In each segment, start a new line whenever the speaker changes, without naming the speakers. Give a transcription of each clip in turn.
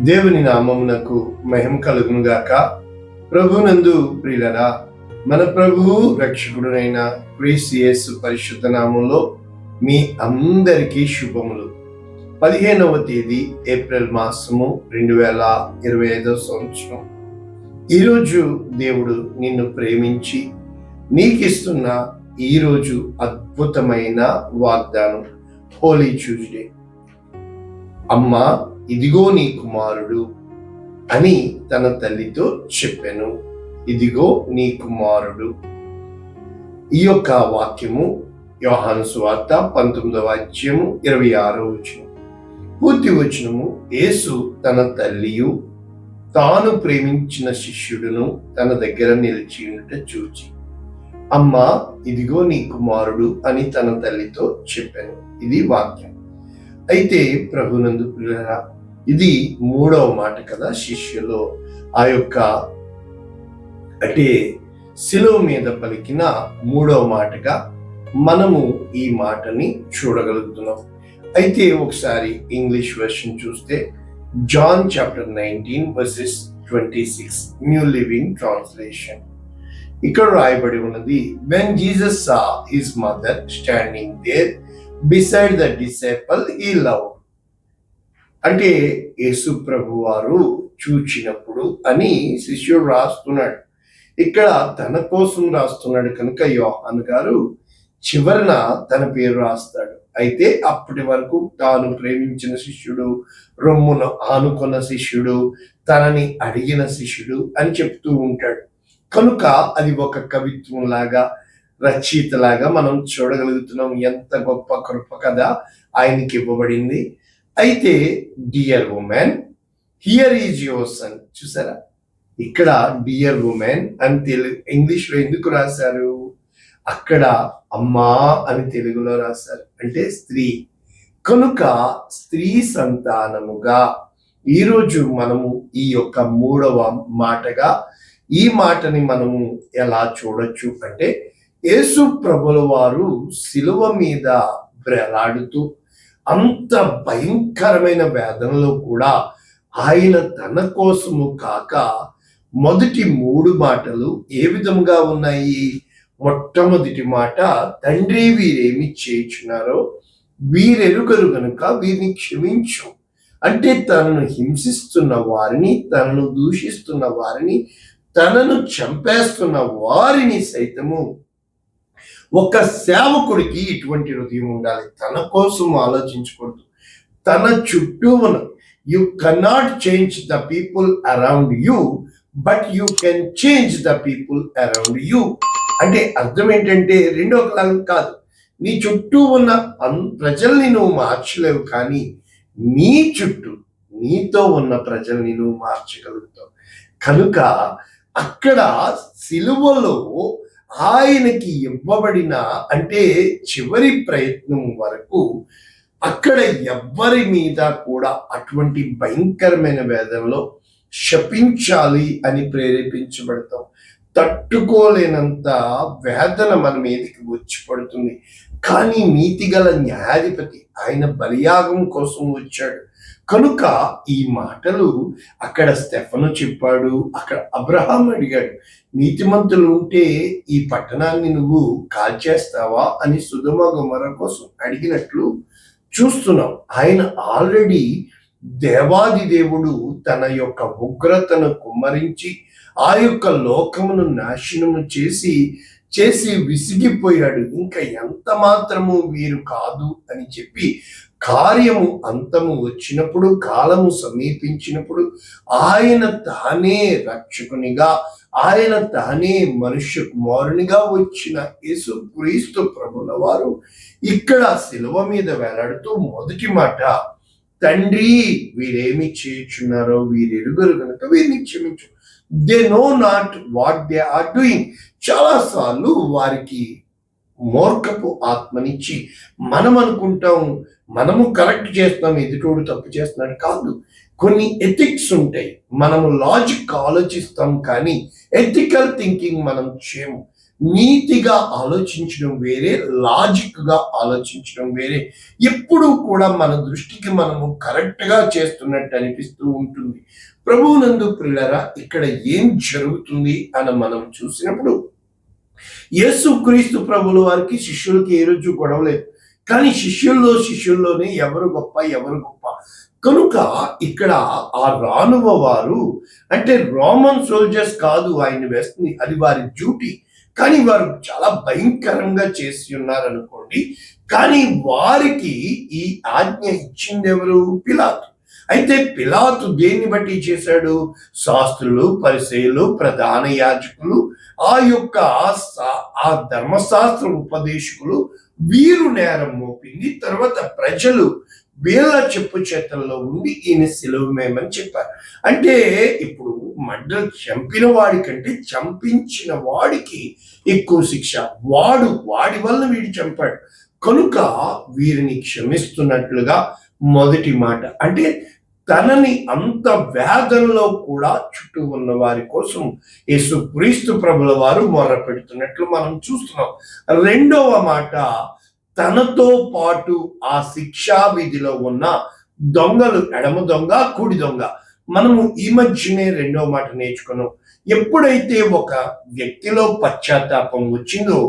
దేవుని నామమునకు మహిమ కలుగును గాక. ప్రభునందు ప్రియులరా, మన ప్రభువు రక్షకుడునైన క్రీస్తు యేసు పరిశుద్ధ నామంలో మీ అందరికీ శుభములు. 15వ తేదీ ఏప్రిల్ మాసము 2025 సంవత్సరం. ఈరోజు దేవుడు నిన్ను ప్రేమించి నీకిస్తున్న ఈరోజు అద్భుతమైన వాగ్దానం, హోలీ ట్యూస్డే. అమ్మా, ఇదిగో నీ కుమారుడు అని తన తల్లితో చెప్పెను. ఇదిగో నీ కుమారుడు. ఈ యొక్క వాక్యము యోహాను సువార్త 19వ అధ్యాయము 26వ వచనం. పూర్తి వచనము, యేసు తన తల్లియు తాను ప్రేమించిన శిష్యుడును తన దగ్గర నిలిచి ఉండుట చూచి, అమ్మా, ఇదిగో నీ కుమారుడు అని తన తల్లితో చెప్పాను. ఇది వాక్యం. అయితే ప్రభునందు ప్రియులారా, ఇది 3వ మాట కదా. శిష్యులో ఆ యొక్క అంటే శిలువ మీద పలికిన 3వ మాటగా మనము ఈ మాటని చూడగలుగుతున్నాం. అయితే ఒకసారి ఇంగ్లీష్ వెర్షన్ చూస్తే John chapter 19 verses 26 New Living Translation. ఇక్కడ రాయబడి ఉన్నది, when Jesus saw his mother standing there beside the disciple he loved. అంటే యేసు ప్రభు వారు చూచినప్పుడు అని శిష్యుడు రాస్తున్నాడు. ఇక్కడ తన కోసం రాస్తున్నాడు కనుక యోహాను గారు చివరన తన పేరు రాస్తాడు. అయితే అప్పటి వరకు తాను ప్రేమించిన శిష్యుడు, రొమ్మును ఆనుకున్న శిష్యుడు, తనని అడిగిన శిష్యుడు అని చెప్తూ ఉంటాడు. కనుక అది ఒక కవిత్వం లాగా, రచయితలాగా మనం చూడగలుగుతున్నాం. ఎంత గొప్ప కృప కదా ఆయనకి ఇవ్వబడింది. అయితే dear women, here is your son. చూసారా, ఇక్కడ డియర్ ఉమెన్ అని ఇంగ్లీష్ లో ఎందుకు రాశారు? అక్కడ అమ్మా అని తెలుగులో రాశారు, అంటే స్త్రీ. కనుక స్త్రీ సంతానముగా ఈరోజు మనము ఈ యొక్క 3వ మాటగా ఈ మాటని మనము ఎలా చూడొచ్చు అంటే, యేసు ప్రభుల వారు శిలువ మీద వేలాడుతూ అంత భయంకరమైన వేదనలో కూడా ఆయన తన కోసము కాక మొదటి 3 మాటలు ఏ విధంగా ఉన్నాయి? మొట్టమొదటి మాట, తండ్రి వీరేమి చేయుచున్నారో వీరెరుగరు గనుక వీరిని క్షమించు. అంటే తనను హింసిస్తున్న వారిని, తనను దూషిస్తున్న వారిని, తనను చంపేస్తున్న వారిని సైతము ఒక సేవకుడికి ఇటువంటి హృదయం ఉండాలి. తన కోసం ఆలోచించకూడదు. తన చుట్టూ ఉన్న, you cannot change the people around you, but you can change the people around you. అంటే అర్థం ఏంటంటే, రెండో కాలం కాదు, నీ చుట్టూ ఉన్న ప్రజల్ని నువ్వు మార్చలేవు, కానీ నీ చుట్టూ నీతో ఉన్న ప్రజల్ని నువ్వు మార్చగలుగుతావు. కనుక అక్కడ సిలువలో ఆయనకి ఇవ్వబడిన అంటే చివరి ప్రయత్నం వరకు అక్కడ ఎవ్వరి మీద కూడా అటువంటి భయంకరమైన వేదనలో శపించాలి అని ప్రేరేపించబడతాం. తట్టుకోలేనంత వేదన మన మీదకి వచ్చి పడుతుంది. కానీ నీతిగల న్యాయాధిపతి ఆయన బలియాగం కోసం వచ్చాడు. కనుక ఈ మాటలు అక్కడ స్టెఫను చెప్పాడు, అక్కడ అబ్రహాం అడిగాడు, నీతిమంతులు ఉంటే ఈ పట్టణాన్ని నువ్వు కాల్చేస్తావా అని సొదొమ గొమొర్రా కోసం అడిగినట్లు చూస్తున్నాం. ఆయన ఆల్రెడీ దేవాది దేవుడు తన యొక్క ఉగ్రతను కుమ్మరించి ఆ యొక్క లోకమును నాశనము చేసి విసిగిపోయాడు. ఇంకా ఎంత మాత్రము వీరు కాదు అని చెప్పి కార్యము అంతము వచ్చినప్పుడు, కాలము సమీపించినప్పుడు ఆయన తానే రక్షకునిగా, ఆయన తానే మనుష్య కుమారునిగా వచ్చిన యేసు క్రీస్తు ప్రభుల వారు ఇక్కడ శిలువ మీద వేలాడుతూ మొదటి మాట, తండ్రి వీరేమి చేయుచున్నారో వీరెరుగరు కనుక వీరిని క్షమించు. They know not what they are doing. చాలాసార్లు వారికి మూర్ఖపు ఆత్మనిచ్చి మనం అనుకుంటాం మనము కరెక్ట్ చేస్తాం, ఎదుటోడు తప్పు చేస్తున్నాడు. కాదు, కొన్ని ఎథిక్స్ ఉంటాయి. మనము లాజిక్ ఆలోచిస్తాం, కానీ ఎథికల్ థింకింగ్ మనం చేయము. నీతిగా ఆలోచించడం వేరే, లాజిక్గా ఆలోచించడం వేరే. ఎప్పుడూ కూడా మన దృష్టికి మనము కరెక్ట్గా చేస్తున్నట్టు అనిపిస్తూ ఉంటుంది. ప్రభువునందు ప్రియులారా, ఇక్కడ ఏం జరుగుతుంది అని మనం చూసినప్పుడు, యేసుక్రీస్తు ప్రభుల వారికి శిష్యులకి ఏ రోజు గొడవ లేదు. కానీ శిష్యుల్లోనే ఎవరు గొప్ప కనుక ఇక్కడ ఆ రానువ వారు అంటే రోమన్ సోల్జర్స్ కాదు ఆయన వేస్తుంది, అది వారి డ్యూటీ. కానీ వారు చాలా భయంకరంగా చేసి ఉన్నారనుకోండి. కానీ వారికి ఈ ఆజ్ఞ ఇచ్చింది ఎవరు? పిలాతు. అయితే పిలాతు దేన్ని బట్టి చేశాడు? శాస్త్రులు, పరిసయ్యులు, ప్రధాన యాజకులు, ఆ యొక్క ఆ ధర్మశాస్త్ర ఉపదేశకులు వీరు నేరం మోపింది. తర్వాత ప్రజలు వీళ్ళ చెప్పు చేతల్లో ఉండి ఈయన సిలువమేమని చెప్పారు. అంటే ఇప్పుడు మర్డర్ చంపిన వాడి కంటే చంపించిన వాడికి ఎక్కువ శిక్ష. వాడి వల్ల వీడు చంపాడు కనుక వీరిని క్షమిస్తున్నట్లుగా మొదటి మాట. అంటే తనని అంత వేదనలో కూడా చుట్టూ ఉన్న వారి కోసం యేసుక్రీస్తు ప్రభుల వారు మొర్ర పెడుతున్నట్లు మనం చూస్తున్నాం. రెండవ మాట, తనతో పాటు ఆ శిక్షా విధిలో ఉన్న దొంగలు, ఎడమ దొంగ, కుడి దొంగ. మనము ఈ మధ్యనే రెండవ మాట నేర్చుకున్నాం. ఎప్పుడైతే ఒక వ్యక్తిలో పశ్చాత్తాపం వచ్చిందో,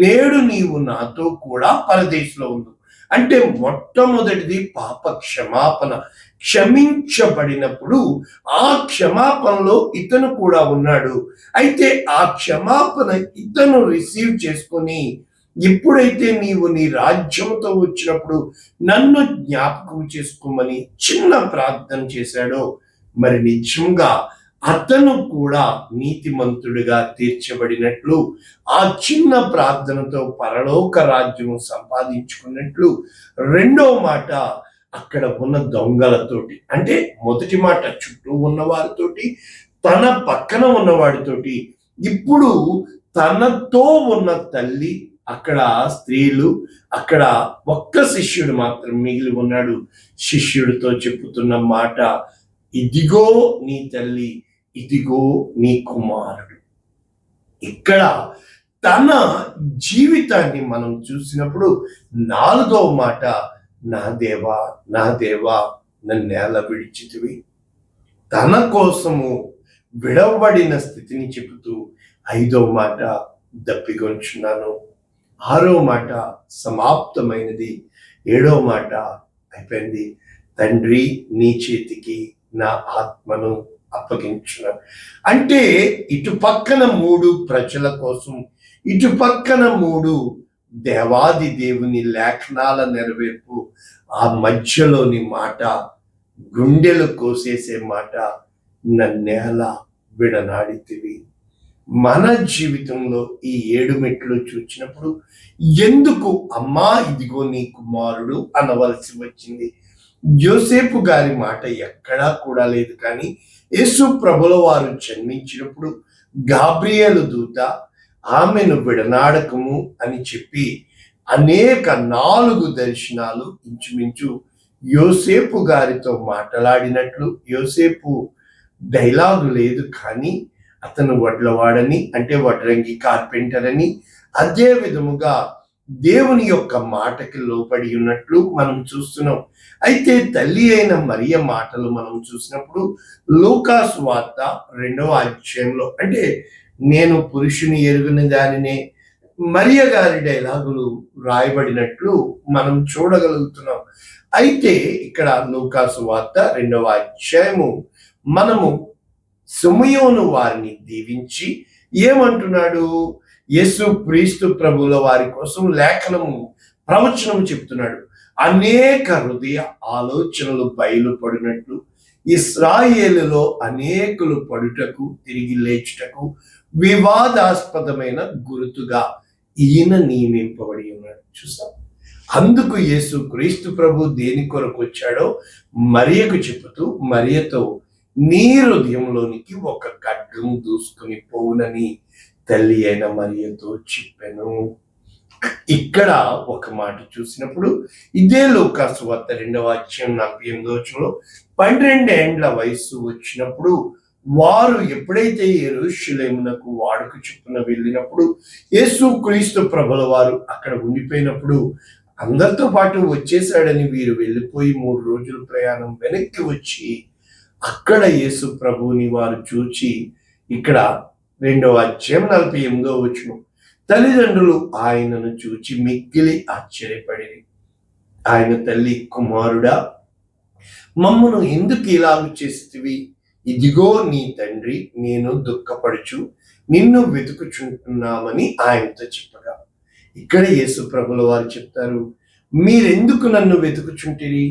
నేడు నీవు నాతో కూడా పరదేశంలో ఉంది. అంటే మొట్టమొదటిది పాప క్షమాపణ. క్షమించబడినప్పుడు ఆ క్షమాపణలో ఇతను కూడా ఉన్నాడు. అయితే ఆ క్షమాపణ ఇతను రిసీవ్ చేసుకొని ఎప్పుడైతే నీవు నీ రాజ్యంతో వచ్చినప్పుడు నన్ను జ్ఞాపకం చేసుకోమని చిన్న ప్రార్థన చేశాడో, మరి నిజంగా అతను కూడా నీతిమంతుడిగా తీర్చబడినట్లు, ఆ చిన్న ప్రార్థనతో పరలోక రాజ్యం సంపాదించుకున్నట్లు. రెండో మాట, అక్కడ ఉన్న దొంగలతోటి, అంటే మొదటి మాట చుట్టూ ఉన్న వారితోటి, తన పక్కన ఉన్నవాడితోటి, ఇప్పుడు తనతో ఉన్న తల్లి, అక్కడ స్త్రీలు, అక్కడ ఒక్క శిష్యుడు మాత్రం మిగిలి ఉన్నాడు. శిష్యుడితో చెప్పుతున్న మాట, ఇదిగో నీ తల్లి, ఇదిగో నీ కుమారుడు. ఇక్కడ తన జీవితాన్ని మనం చూసినప్పుడు నాలుగవ మాట, నా దేవా నా దేవా నన్నేల విడిచితివి. తన కోసము విడవబడిన స్థితిని చెబుతూ ఐదవ మాట, దప్పికొంచున్నాను. ఆరో మాట, సమాప్తమైనది. ఏడవ మాట, అయిపోయింది. తండ్రి నీ చేతికి నా ఆత్మను అప్పగించున్నాను. అంటే ఇటు పక్కన 3 ప్రజల కోసం, ఇటు పక్కన 3 దేవాది దేవుని లేఖనాల నెరవేర్పు. ఆ మధ్యలోని మాట, గుండెలు కోసేసే మాట, నన్నేల విడనాడితివి. మన జీవితంలో ఈ 7 మెట్లు చూచినప్పుడు ఎందుకు అమ్మా ఇదిగో నీ కుమారుడు అనవలసి వచ్చింది? యోసేపు గారి మాట ఎక్కడా కూడా లేదు. కానీ యేసు ప్రభుల వారు జన్మించినప్పుడు గాబ్రియేలు దూత ఆమెను విడనాడకము అని చెప్పి అనేక 4 దర్శనాలు ఇంచుమించు యోసేపు గారితో మాట్లాడినట్లు. యోసేపు డైలాగు లేదు, కానీ అతను వడ్లవాడని, అంటే వడ్రంగి కార్పెంటర్ అని, అదే విధముగా దేవుని యొక్క మాటకి లోపడి ఉన్నట్లు మనం చూస్తున్నాం. అయితే తల్లి అయిన మరియ మాటలు మనం చూసినప్పుడు లూకాసు వార్త 2వ అధ్యాయంలో, అంటే నేను పురుషుని ఎరుగని దానినే, మరియ గారి డైలాగులు రాయబడినట్లు మనం చూడగలుగుతున్నాం. అయితే ఇక్కడ లూకాసు వార్త 2వ అధ్యాయము మనము సమయోను వారిని దీవించి ఏమంటున్నాడు? యేసుక్రీస్తు ప్రభుల వారి కోసం లేఖనము ప్రవచనము చెప్తున్నాడు. అనేక హృదయ ఆలోచనలు బయలుపడినట్లు, ఇశ్రాయేలులో అనేకులు పడుటకు, తిరిగి లేచుటకు వివాదాస్పదమైన గుర్తుగా ఈయన నియమింపబడి ఉన్నాడు. చూసాం. అందుకు యేసుక్రీస్తు ప్రభు దేని కొరకు వచ్చాడో మరియకు చెబుతూ, మరియతో నీ హృదయంలోనికి ఒక ఖడ్గం దూసుకుని పోవునని తల్లి అయిన మరియతో చెప్పాను. ఇక్కడ ఒక మాట చూసినప్పుడు ఇదే లూకాసు వార్త 2వ అధ్యాయం 48వ వచనంలో 12 ఏండ్ల వయస్సు వచ్చినప్పుడు వారు ఎప్పుడైతే యెరూషలేమునకు వాడుక చొప్పున వెళ్ళినప్పుడు యేసుక్రీస్తు ప్రభుల వారు అక్కడ ఉండిపోయినప్పుడు అందరితో పాటు వచ్చేసాడని వీరు వెళ్ళిపోయి 3 రోజుల ప్రయాణం వెనక్కి వచ్చి అక్కడ యేసు ప్రభువుని వారు చూచి, ఇక్కడ 2వ అధ్యాయం 48వ వచనం, తల్లిదండ్రులు ఆయనను చూచి మిక్కిలి ఆశ్చర్యపడిరి. ఆయన తల్లి, కుమారుడా, మమ్మను ఎందుకు ఇలాగు చేసితివి? ఇదిగో నీ తండ్రి, నేను దుఃఖపడుచు నిన్ను వెతుకుచుంటున్నామని ఆయనతో చెప్పగా, ఇక్కడ యేసు ప్రభుల వారు చెప్తారు, మీరెందుకు నన్ను వెతుకుచుంటిరి?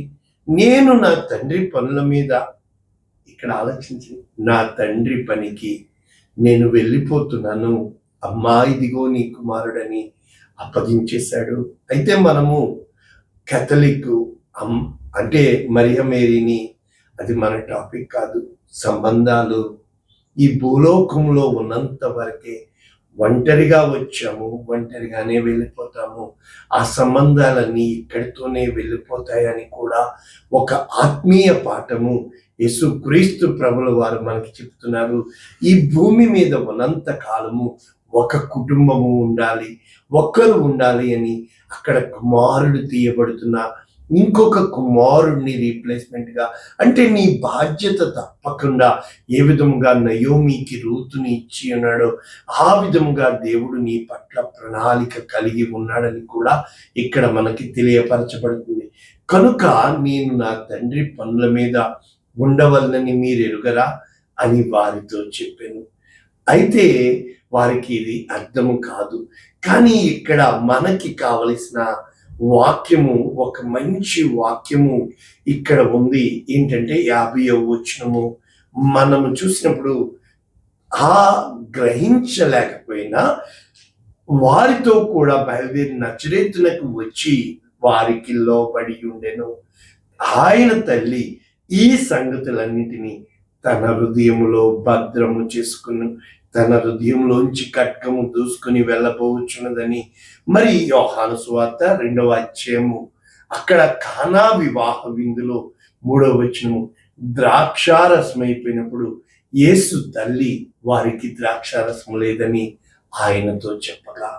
నేను నా తండ్రి పనుల మీద, ఇక్కడ ఆలోచించి, నా తండ్రి పనికి నేను వెళ్ళిపోతున్నాను, అమ్మా ఇదిగో నీ కుమారుడని అప్పగించేశాడు. అయితే మనము కేథలిక్ అంటే మరియ మేరీని, అది మన టాపిక్ కాదు. సంబంధాలు ఈ భూలోకంలో ఉన్నంత వరకే ఒంటరిగా వచ్చాము, ఒంటరిగానే వెళ్ళిపోతాము. ఆ సంబంధాలన్నీ ఇక్కడితోనే వెళ్ళిపోతాయని కూడా ఒక ఆత్మీయ పాఠము యేసుక్రీస్తు ప్రభుల వారు మనకి చెప్తున్నారు. ఈ భూమి మీద ఉన్నంత కాలము ఒక కుటుంబము ఉండాలి, ఒక్కరు ఉండాలి అని అక్కడ కుమారుడు తీయబడుతున్న ఇంకొక కుమారుడిని రీప్లేస్మెంట్ గా, అంటే నీ బాధ్యత తప్పకుండా ఏ విధముగా నయోమికి రూతుని ఇచ్చి ఉన్నాడో ఆ విధముగా దేవుడు నీ పట్ల ప్రణాళిక కలిగి ఉన్నాడని కూడా ఇక్కడ మనకి తెలియపరచబడుతుంది. కనుక నేను నా తండ్రి పనుల మీద ఉండవలనని మీరు ఎరుగరా అని వారితో చెప్పాను. అయితే వారికి ఇది అర్థము కాదు. కానీ ఇక్కడ మనకి కావలసిన వాక్యము, ఒక మంచి వాక్యము ఇక్కడ ఉంది. ఏంటంటే 50వ వచనము మనము చూసినప్పుడు, ఆ గ్రహించలేకపోయినా వారితో కూడా బయలుదేరి నజరేతునకు వచ్చి వారికి లోబడి ఉండెను. ఆయన తల్లి ఈ సంగతులన్నిటినీ తన హృదయములో భద్రము చేసుకుని, తన హృదయంలోంచి ఖడ్గము దూసుకుని వెళ్ళబోచున్నదని. మరి యోహాను సువార్త 2వ అధ్యాయము అక్కడ కానా వివాహ విందులో 3వ వచనము, ద్రాక్షారసం అయిపోయినప్పుడు యేసు తల్లి వారికి ద్రాక్షారసము లేదని ఆయనతో చెప్పగా,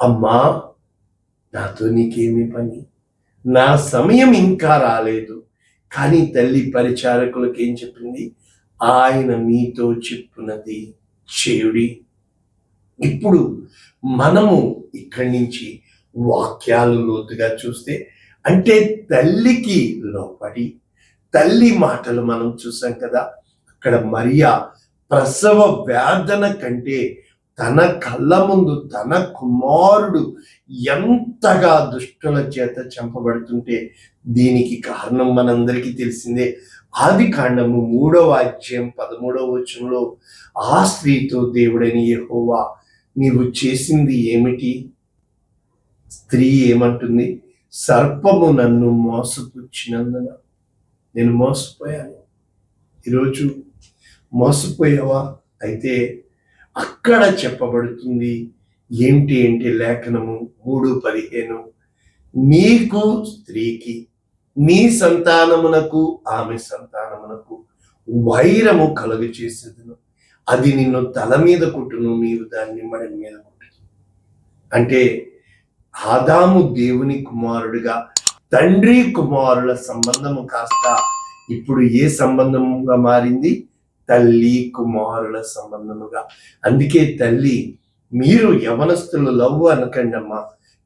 అమ్మా నాతో నీకేమి పని, నా సమయం ఇంకా రాలేదు. కానీ తల్లి పరిచారకులకు ఏం చెప్పింది? ఆయన మీతో చెప్పున్నది చేయుడి. ఇప్పుడు మనము ఇక్కడి నుంచి వాక్యాలు లోతుగా చూస్తే, అంటే తల్లికి లోపడి తల్లి మాటలు మనం చూసాం కదా. అక్కడ మరియా ప్రసవ వేదన కంటే తన కళ్ళ ముందు తన కుమారుడు ఎంతగా దుష్టుల చేత చంపబడుతుంటే, దీనికి కారణం మనందరికీ తెలిసిందే. ఆదికాండము 3వ అధ్యాయం 13వ వచనంలో, ఆ స్త్రీతో దేవుడైన యెహోవా నీవు చేసింది ఏమిటి? స్త్రీ ఏమంటుంది? సర్పము నన్ను మోసపుచ్చినందున నేను మోసపోయాను. ఈరోజు మోసపోయావా? అయితే అక్కడ చెప్పబడుతుంది ఏంటి అంటే, లేఖనము 3:15, నీకు స్త్రీకి, నీ సంతానమునకు ఆమె సంతానమునకు వైరము కలుగ చేసేదను, అది నిన్ను తల మీద కుట్టును, నీవు దాన్ని మడి మీద కుట్టును. అంటే ఆదాము దేవుని కుమారుడిగా తండ్రి కుమారుల సంబంధము కాస్త ఇప్పుడు ఏ సంబంధముగా మారింది? తల్లి కుమారుల సంబంధముగా. అందుకే తల్లి, మీరు యవనస్తులు లవ్వు అనకండి అమ్మా,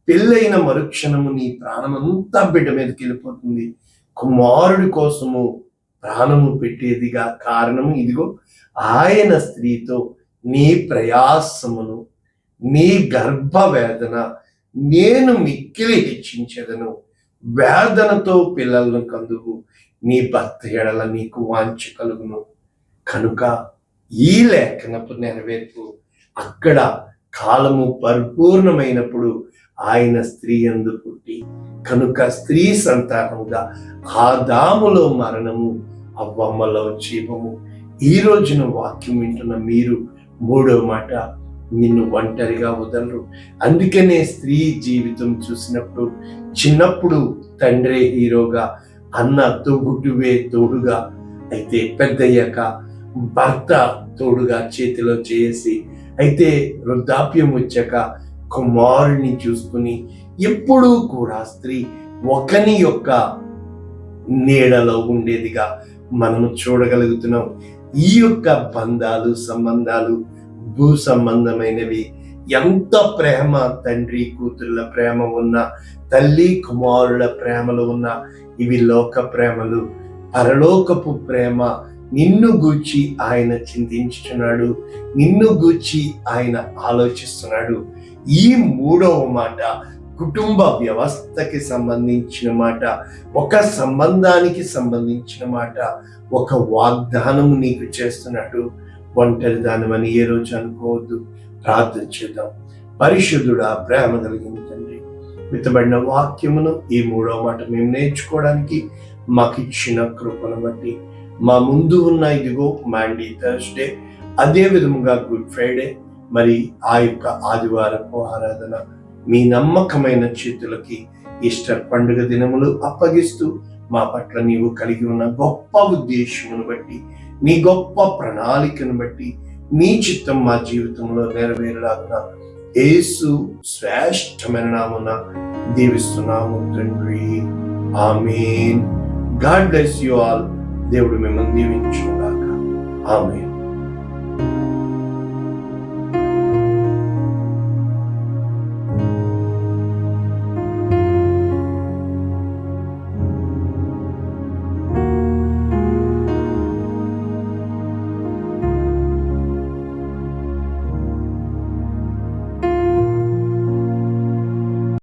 పెళ్ళైన మరుక్షణము నీ ప్రాణమంతా బిడ్డ మీదకి వెళ్ళిపోతుంది. కుమారుడి కోసము ప్రాణము పెట్టేదిగా కారణము ఇదిగో, ఆయన స్త్రీతో నీ ప్రయాసమును, నీ గర్భ వేదన నేను మిక్కిలి హెచ్చించెదను, వేదనతో పిల్లలను కందువు, నీ భర్త ఎడల నీకు వాంఛ కలుగును. కనుక ఈ లేఖనపు నెరవేర్పు అక్కడ కాలము పరిపూర్ణమైనప్పుడు ఆయన స్త్రీ యందు పుట్టి, కనుక స్త్రీ సంతానముగా ఆదాములో మరణము, అవ్వమ్మలో జీవము. ఈ రోజున వాక్యం వింటున్న మీరు 3వ మాట, నిన్ను ఒంటరిగా వదలరు. అందుకనే స్త్రీ జీవితం చూసినప్పుడు చిన్నప్పుడు తండ్రే హీరోగా, అన్న తోబుట్టువే తోడుగా, అయితే పెద్దయ్యాక భర్త తోడుగా చేతిలో చేసి, అయితే వృద్ధాప్యం వచ్చాక కుమారుని చూసుకుని ఎప్పుడూ కూడా స్త్రీ ఒకని యొక్క నీడలో ఉండేదిగా మనము చూడగలుగుతున్నాం. ఈ యొక్క బంధాలు సంబంధాలు భూ సంబంధమైనవి. ఎంత ప్రేమ తండ్రి కూతుళ్ళ ప్రేమ ఉన్నా, తల్లి కుమారుల ప్రేమలు ఉన్నా, ఇవి లోక ప్రేమలు. పరలోకపు ప్రేమ నిన్ను గూర్చి ఆయన చింతించుచున్నాడు, నిన్ను గూర్చి ఆయన ఆలోచిస్తున్నాడు. ఈ మూడవ మాట కుటుంబ వ్యవస్థకి సంబంధించిన మాట, ఒక సంబంధానికి సంబంధించిన మాట, ఒక వాగ్దానం నీకు చేస్తున్నాడు. ఒంటరి దానమని ఏ రోజు అనుకోవద్దు. ప్రార్థన చేద్దాం. పరిశుద్ధుడా, ప్రేమ కలిగిన తండ్రి, విత్తబడిన వాక్యమును ఈ మూడవ మాట మేము నేర్చుకోవడానికి మాకు ఇచ్చిన కృపను బట్టి, మా ముందు ఉన్న ఇదిగో మాండీ థర్స్డే, అదే విధముగా గుడ్ ఫ్రైడే, మరి ఆ యొక్క ఆదివారపు ఆరాధన మీ నమ్మకమైన చేతులకి ఈస్టర్ పండుగ దినములు అప్పగిస్తూ, మా పట్ల నీవు కలిగి ఉన్న గొప్ప ఉద్దేశమును బట్టి, నీ గొప్ప ప్రణాళికను బట్టి, నీ చిత్తం మా జీవితంలో నెరవేరలాగున యేసు శ్రేష్టమైన నామమున దీవిస్తున్నాము తండ్రి. ఆమేన్. God bless you all. దేవుడు మిమ్మల్ని దీవించుగాక. ఆమేన్.